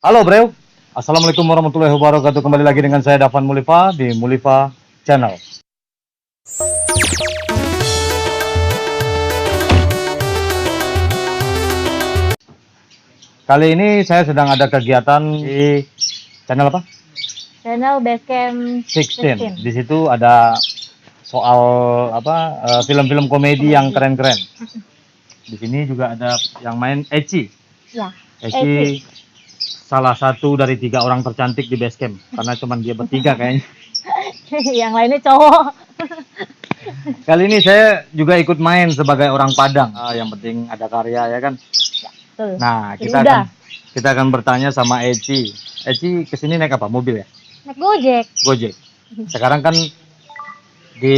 Halo Bro, Assalamualaikum warahmatullahi wabarakatuh. Kembali lagi dengan saya Davan Mulifa di Mulifa Channel. Kali ini saya sedang ada kegiatan di channel apa? Channel Basecamp 16. Di situ ada soal film-film komedi yang keren-keren. Di sini juga ada yang main Eci. Ya, Eci salah satu dari 3 orang tercantik di Basecamp karena cuma dia bertiga kayaknya. yang lainnya cowok. Kali ini saya juga ikut main sebagai orang Padang. Yang penting ada karya ya kan. Tuh. Nah, Jadi udah. kita akan bertanya sama Eci. Eci kesini naik apa? Mobil ya? Naik Gojek. Gojek. Sekarang kan di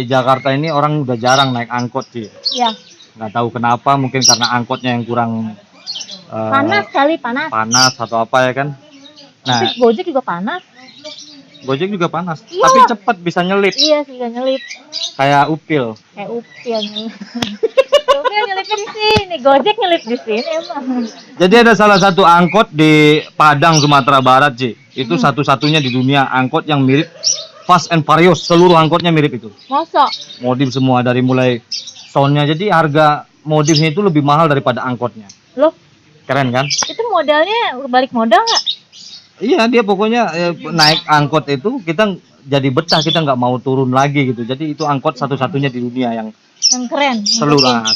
Jakarta ini orang udah jarang naik angkot sih. Ya, Nggak tahu kenapa, mungkin karena angkotnya yang kurang panas kali, panas. panas atau apa ya kan. Nah, Tapi Gojek juga panas. Gojek juga panas, Iya. tapi cepet bisa nyelip Iya sih, gak nyelip. kayak Upil. Kayak Upil nyelip. Upil nyelipnya di sini, Gojek nyelip di sini emang. Jadi ada salah satu angkot di Padang, Sumatera Barat, Ci. Itu satu-satunya di dunia angkot yang mirip Fast and Furious. Seluruh angkotnya mirip itu. Masa? Modif semua dari mulai soundnya. Jadi harga modifnya itu lebih mahal daripada angkotnya. Loh, Keren kan? itu modalnya balik modal nggak? Iya, dia pokoknya naik angkot itu kita jadi betah, kita nggak mau turun lagi gitu. Jadi itu angkot satu-satunya di dunia yang Yang keren.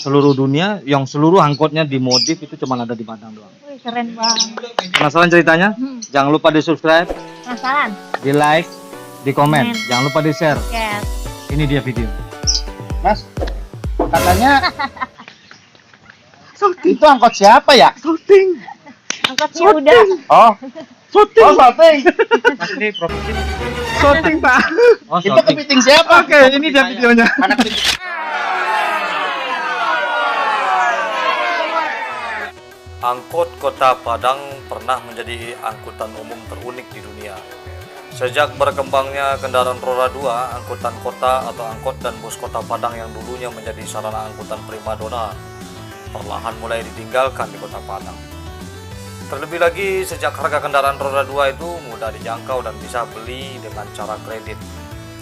seluruh dunia yang seluruh angkotnya dimodif itu cuma ada di Padang doang. Wih, keren banget. Penasaran ceritanya? Jangan lupa di subscribe, Penasaran? di like, di komen. Komen. Jangan lupa di share. Yes. Ini dia video. Mas, katanya itu angkot siapa ya? Syuting. Angkotnya udah. Oh, syuting. Oh, syuting. Mas ini profesi. Syuting, Pak. Oh, Itu kepiting siapa? Oke, ini dia videonya. Anak kepiting. Angkot Kota Padang pernah menjadi angkutan umum terunik di dunia. Sejak berkembangnya kendaraan roda 2, angkutan kota atau angkot dan bus Kota Padang yang dulunya menjadi sarana angkutan primadona perlahan mulai ditinggalkan di Kota Padang. Terlebih lagi sejak harga kendaraan roda 2 itu mudah dijangkau dan bisa beli dengan cara kredit.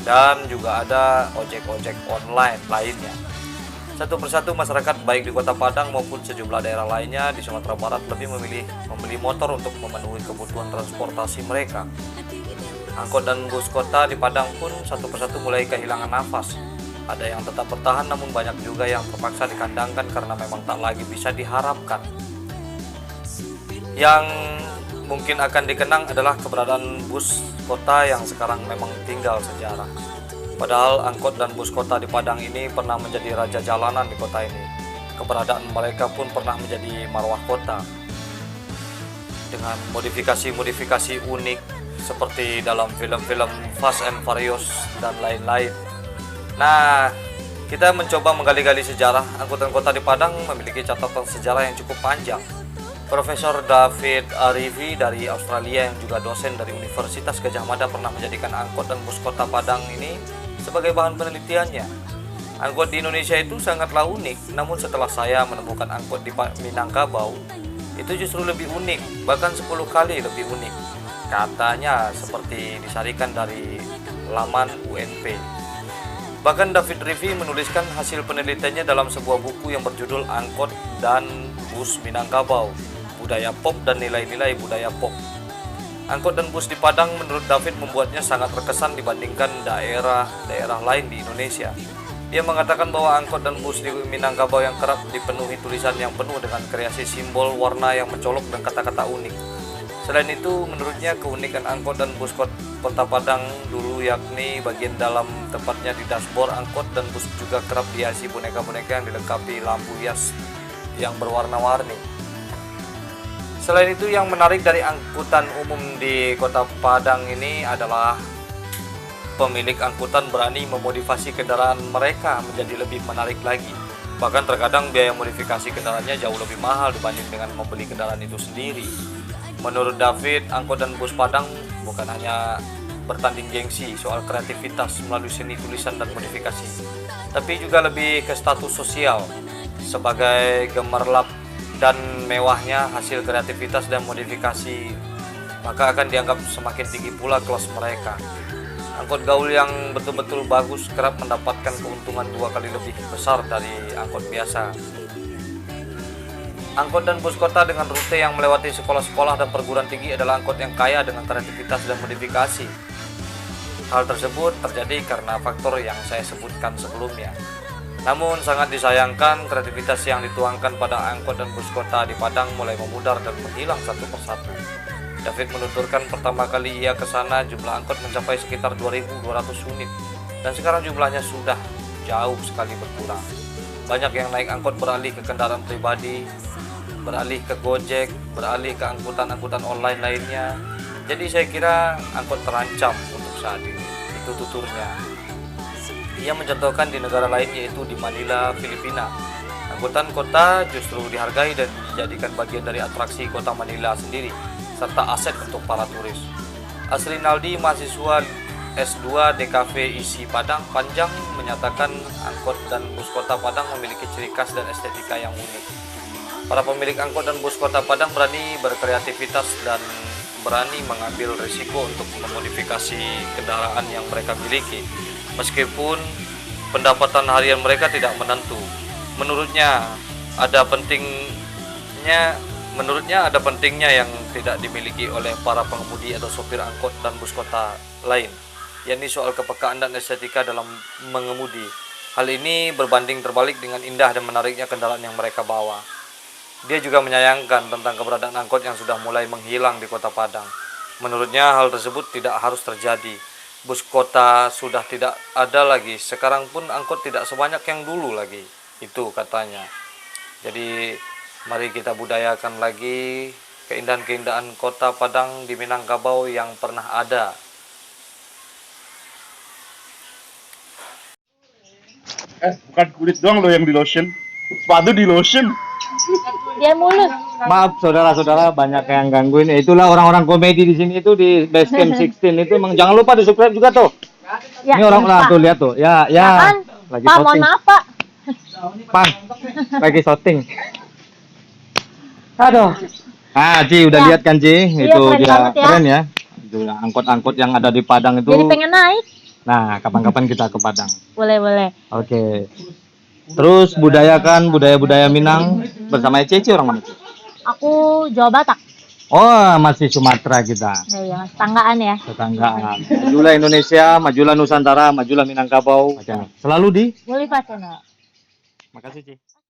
Dan juga ada ojek-ojek online lainnya. Satu persatu masyarakat baik di Kota Padang maupun sejumlah daerah lainnya di Sumatera Barat lebih memilih membeli motor untuk memenuhi kebutuhan transportasi mereka. Angkot dan bus kota di Padang pun satu persatu mulai kehilangan nafas. Ada yang tetap bertahan namun banyak juga yang terpaksa dikandangkan karena memang tak lagi bisa diharapkan. Yang mungkin akan dikenang adalah keberadaan bus kota yang sekarang memang tinggal sejarah. Padahal angkot dan bus kota di Padang ini pernah menjadi raja jalanan di kota ini. Keberadaan mereka pun pernah menjadi marwah kota. Dengan modifikasi-modifikasi unik seperti dalam film-film Fast and Furious dan lain-lain. Nah, kita mencoba menggali-gali sejarah angkutan kota di Padang memiliki catatan sejarah yang cukup panjang. Profesor David Arifi dari Australia yang juga dosen dari Universitas Gadjah Mada pernah menjadikan angkot dan bus kota Padang ini sebagai bahan penelitiannya. Angkot di Indonesia itu sangatlah unik, namun setelah saya menemukan angkot di Minangkabau, itu justru lebih unik, bahkan 10 kali lebih unik. Katanya seperti disarikan dari laman UNP. Bahkan David Rivi menuliskan hasil penelitiannya dalam sebuah buku yang berjudul Angkot dan Bus Minangkabau, Budaya Pop dan Nilai-Nilai Budaya Pop. Angkot dan bus di Padang menurut David membuatnya sangat terkesan dibandingkan daerah-daerah lain di Indonesia. Dia mengatakan bahwa angkot dan bus di Minangkabau yang kerap dipenuhi tulisan yang penuh dengan kreasi simbol, warna yang mencolok dan kata-kata unik. Selain itu, menurutnya keunikan angkot dan bus Kota Padang dulu yakni bagian dalam tepatnya di dashboard angkot dan bus juga kerap dihiasi boneka-boneka yang dilengkapi lampu hias yang berwarna-warni. Selain itu, yang menarik dari angkutan umum di Kota Padang ini adalah pemilik angkutan berani memodifikasi kendaraan mereka menjadi lebih menarik lagi. Bahkan terkadang biaya modifikasi kendaraannya jauh lebih mahal dibanding dengan membeli kendaraan itu sendiri. Menurut David, angkot dan bus Padang bukan hanya bertanding gengsi soal kreativitas melalui seni tulisan dan modifikasi, tapi juga lebih ke status sosial. Sebagai gemerlap dan mewahnya hasil kreativitas dan modifikasi, maka akan dianggap semakin tinggi pula kelas mereka. Angkot gaul yang betul-betul bagus kerap mendapatkan keuntungan 2 kali lebih besar dari angkot biasa. Angkot dan bus kota dengan rute yang melewati sekolah-sekolah dan perguruan tinggi adalah angkot yang kaya dengan kreativitas dan modifikasi. Hal tersebut terjadi karena faktor yang saya sebutkan sebelumnya. Namun sangat disayangkan kreativitas yang dituangkan pada angkot dan bus kota di Padang mulai memudar dan menghilang satu persatu. David menuturkan pertama kali ia ke sana jumlah angkot mencapai sekitar 2.200 unit dan sekarang jumlahnya sudah jauh sekali berkurang. Banyak yang naik angkot beralih ke kendaraan pribadi, beralih ke Gojek, beralih ke angkutan-angkutan online lainnya. Jadi saya kira angkot terancam untuk saat ini. Itu tuturnya. Ia mencontohkan di negara lain yaitu di Manila, Filipina. Angkutan kota justru dihargai dan dijadikan bagian dari atraksi kota Manila sendiri, serta aset untuk para turis. Asri Naldi, mahasiswa S2 DKV ISI Padang Panjang, menyatakan angkot dan bus kota Padang memiliki ciri khas dan estetika yang unik. Para pemilik angkot dan bus kota Padang berani berkreativitas dan berani mengambil risiko untuk memodifikasi kendaraan yang mereka miliki, meskipun pendapatan harian mereka tidak menentu. Menurutnya ada pentingnya yang tidak dimiliki oleh para pengemudi atau sopir angkot dan bus kota lain, yakni soal kepekaan dan estetika dalam mengemudi. Hal ini berbanding terbalik dengan indah dan menariknya kendaraan yang mereka bawa. Dia juga menyayangkan tentang keberadaan angkot yang sudah mulai menghilang di kota Padang. Menurutnya hal tersebut tidak harus terjadi. Bus kota sudah tidak ada lagi, sekarang pun angkot tidak sebanyak yang dulu lagi. Itu katanya. Jadi mari kita budayakan lagi keindahan-keindahan kota Padang di Minangkabau yang pernah ada. Bukan kulit doang lo yang di lotion. Sepatu di lotion. Dia mulus. Maaf saudara-saudara, banyak yang gangguin. Itulah orang-orang komedi di sini itu di Basecamp 16 itu. Emang jangan lupa di subscribe juga tuh. Ya, Ini orang-orang Pak. tuh lihat tuh. Ya, Apaan? lagi Pak, mohon syuting. maaf, Pak. Pan, lagi syuting. Aduh. Ah, Ci udah Ya. lihat kan Ci? Iya, Itu keren dia banget ya. keren ya. Itu ya, angkot-angkot yang ada di Padang itu. Jadi pengen naik. Nah, kapan-kapan kita ke Padang. Boleh. Oke. Terus budayakan budaya-budaya Minang bersama Ceci orang mana? Ci? Aku Jawa Batak. Oh, masih Sumatera kita. Ya, Mas. Tanggaan ya. Tetanggaan. Majulah Indonesia, majulah Nusantara, majulah Minangkabau. Selalu di. Boleh, Pak Channel. Makasih, Ci.